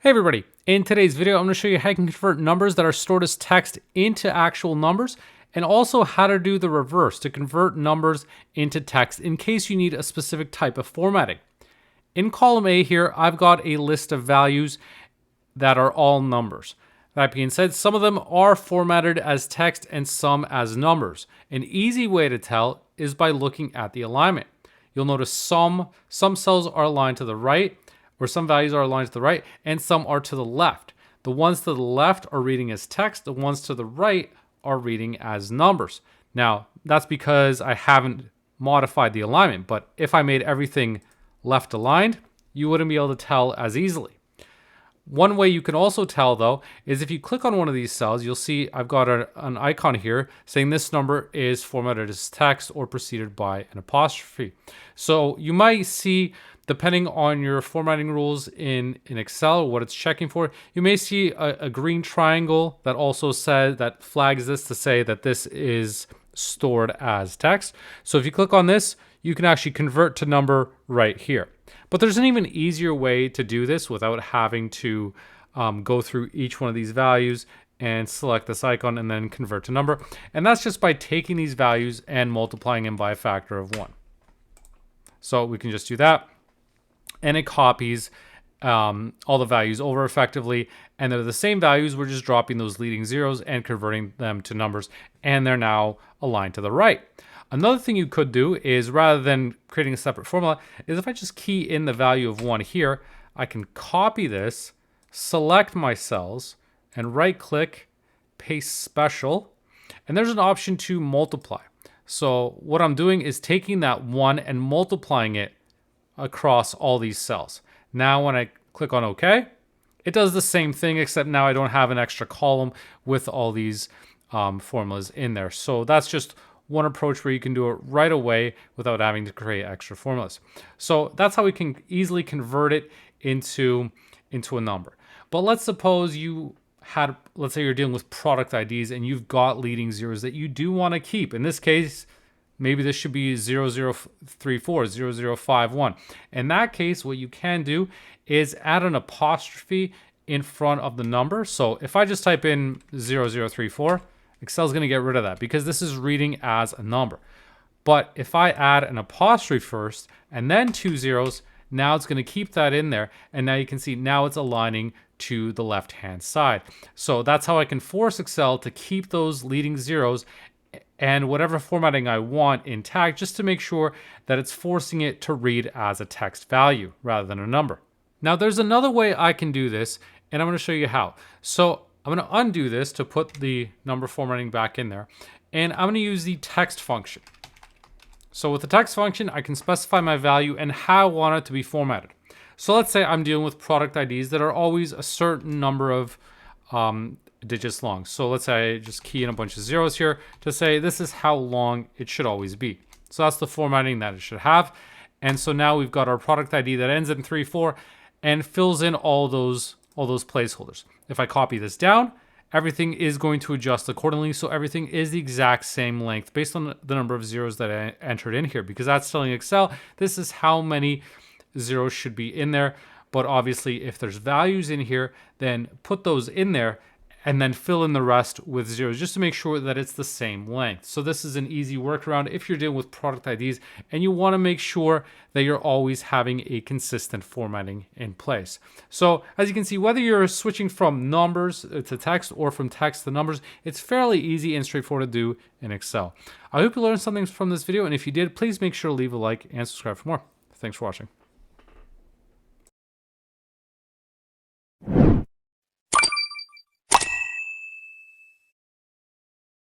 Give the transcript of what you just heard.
Hey everybody, in today's video I'm going to show you how you can convert numbers that are stored as text into actual numbers, and also how to do the reverse to convert numbers into text in case you need a specific type of formatting. In column A here, I've got a list of values that are all numbers. That being said, some of them are formatted as text and some as numbers. An easy way to tell is by looking at the alignment. You'll notice some cells are aligned to the right, where some values are aligned to the right, and some are to the left. The ones to the left are reading as text, the ones to the right are reading as numbers. Now, that's because I haven't modified the alignment, but if I made everything left aligned, you wouldn't be able to tell as easily. One way you can also tell, though, is if you click on one of these cells, you'll see I've got an icon here saying this number is formatted as text or preceded by an apostrophe. So you might see, depending on your formatting rules in Excel, what it's checking for, you may see a green triangle that also says, that flags this to say that this is stored as text. So if you click on this, you can actually convert to number right here. But there's an even easier way to do this without having to go through each one of these values and select this icon and then convert to number. And that's just by taking these values and multiplying them by a factor of 1. So we can just do that. And it copies all the values over effectively. And they're the same values. We're just dropping those leading zeros and converting them to numbers. And they're now aligned to the right. Another thing you could do is, rather than creating a separate formula, is if I just key in the value of 1 here, I can copy this, select my cells, and right-click, paste special, and there's an option to multiply. So what I'm doing is taking that 1 and multiplying it across all these cells. Now when I click on OK, it does the same thing, except now I don't have an extra column with all these formulas in there. So that's just one approach where you can do it right away without having to create extra formulas. So that's how we can easily convert it into a number. But let's suppose let's say you're dealing with product IDs and you've got leading zeros that you do want to keep. In this case, maybe this should be 0034, 0051. In that case, what you can do is add an apostrophe in front of the number. So if I just type in 0034, Excel's going to get rid of that because this is reading as a number. But if I add an apostrophe first and then 2 zeros, now it's going to keep that in there. And now you can see now it's aligning to the left-hand side. So that's how I can force Excel to keep those leading zeros and whatever formatting I want intact, just to make sure that it's forcing it to read as a text value rather than a number. Now there's another way I can do this, and I'm going to show you how. So I'm going to undo this to put the number formatting back in there. And I'm going to use the text function. So with the text function, I can specify my value and how I want it to be formatted. So let's say I'm dealing with product IDs that are always a certain number of digits long. So let's say I just key in a bunch of zeros here to say this is how long it should always be. So that's the formatting that it should have. And so now we've got our product ID that ends in 34 and fills in all those placeholders. If I copy this down, everything is going to adjust accordingly. So everything is the exact same length based on the number of zeros that I entered in here, because that's telling Excel this is how many zeros should be in there. But obviously, if there's values in here, then put those in there and then fill in the rest with zeros just to make sure that it's the same length. So this is an easy workaround if you're dealing with product IDs and you want to make sure that you're always having a consistent formatting in place. So as you can see, whether you're switching from numbers to text or from text to numbers, it's fairly easy and straightforward to do in Excel. I hope you learned something from this video, and if you did, please make sure to leave a like and subscribe for more. Thanks for watching.